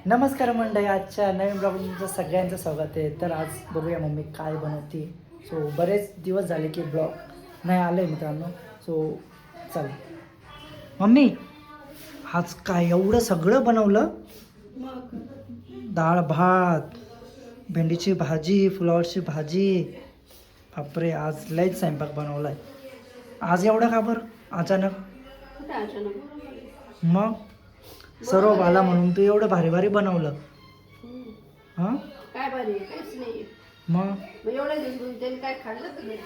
नमस्कार मंडळी, आजच्या नवीन ब्लॉग तुमचं सगळ्यांचं स्वागत आहे. तर आज बघूया मम्मी काय बनवते. सो बरेच दिवस झाले की ब्लॉग नाही आले मित्रांनो. सो चला मम्मी, आज काय एवढं सगळं बनवलं? डाळ भात, भेंडीची भाजी, फ्लॉवरची भाजी. बापरे, आज लयच स्वयंपाक बनवलाय. आज एवढं का बरं अचानक? मग सर्व आला म्हणून तू एवढं भारी भारी बनवलं. हां काय भारी आहे? काहीच नाही. मग मग एवढ्या दिवस त्यांनी काय खाल्लं तर नाही.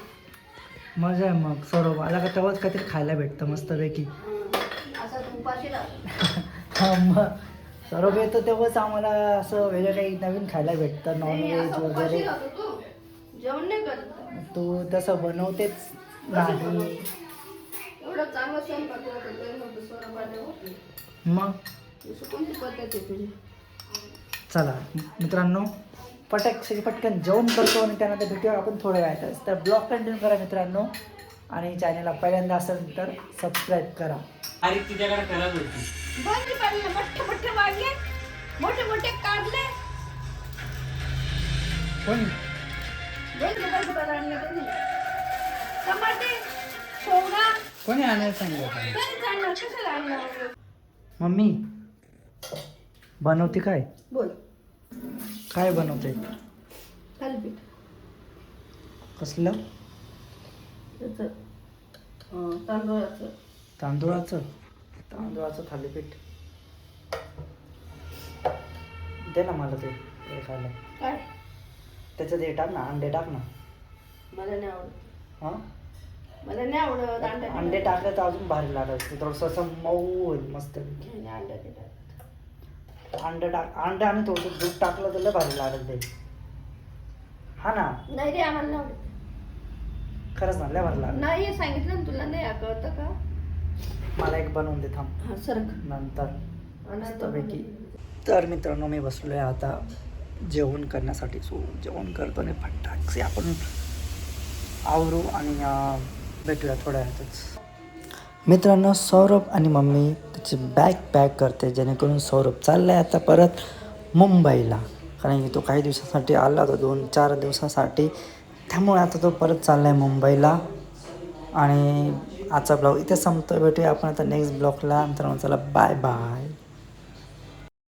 मजा आहे. मग सर्व आला का तेव्हाच काहीतरी खायला भेटतं मस्तपैकी. असा तू उपाशी राहतो. हा, मग सर्व येतं तेव्हाच आम्हाला असं वेगळं काही नवीन खायला भेटतं, नॉनव्हेज असा वगैरे. उपाशी राहतो तू. जेवण नाही करत. तू तसं बनवतेच नाही. एवढं चांगलं स्वयंपाक होतं स्वराबाने होत नाही. मग दुसरं कोणती पद्धत आहे तुझी? चला मित्रांनो, पटकन जेवण करतो आणि त्यानंतर भेटूया आपण थोड्या वेळातच. तर ब्लॉग कंटिन्यू करा मित्रांनो, आणि चॅनलला पहिल्यांदा असेल तर सबस्क्राईब करा. अरे तुझ्याकडे खराब होती. दोन्ही पाडले, मोठे मोठे वाढले, मोठे मोठे काढले. कोण? दोन्ही बाजूला आणले त्यांनी. टमाटे, शेवगा, कोणी आणायला सांगितलं? घरीच आणलं. कशाला आणलं? मम्मी बनवते काय? बोल. काय बनवते? थालीपीठ. कसलं? त्याचं तांदूळाचं. तांदूळाचं थालीपीठ. दे ना मला ते खायला. काय? त्याच्यात हे टाक ना, अंडे टाक ना. मला नाही आवडत. हां, मला नाही आवडत अंडा. अंडे टाकलं तर अजून भारी लागत. थोडंसं असं मऊ होईल मस्त. अंडा ते टाक. अंडे आणि थोडंसं दूध टाकलं तर लय भारी लागत ते. हा ना, नाही रे, आम्हाला नाही आवडत. खरंच ना, लय भारी लागत. नाही सांगितलं ना तुला, नाही कळतं का? मला एक बनवून दे थांब, हा सरक. नंतर मस्तपैकी. आणि तर मित्रांनो, मी बसलोय आता जेवण करण्यासाठी. सो जेवण करतो आणि फटाकसे आपण आवरू आणि भेटूया थोड्या वेळातच. मित्रांनो, सौरभ आणि मम्मी त्याची बॅग पॅक करते, जेणेकरून सौरभ चाललाय आता परत मुंबईला. कारण की तो काही दिवसासाठी आला होता, 2-4 दिवसासाठी. त्यामुळे आता तो परत चाललाय मुंबईला. आणि आजचा ब्लॉग इथे संपतो. भेटूया आपण आता नेक्स्ट ब्लॉगला. मित्रांनो चला, बाय बाय.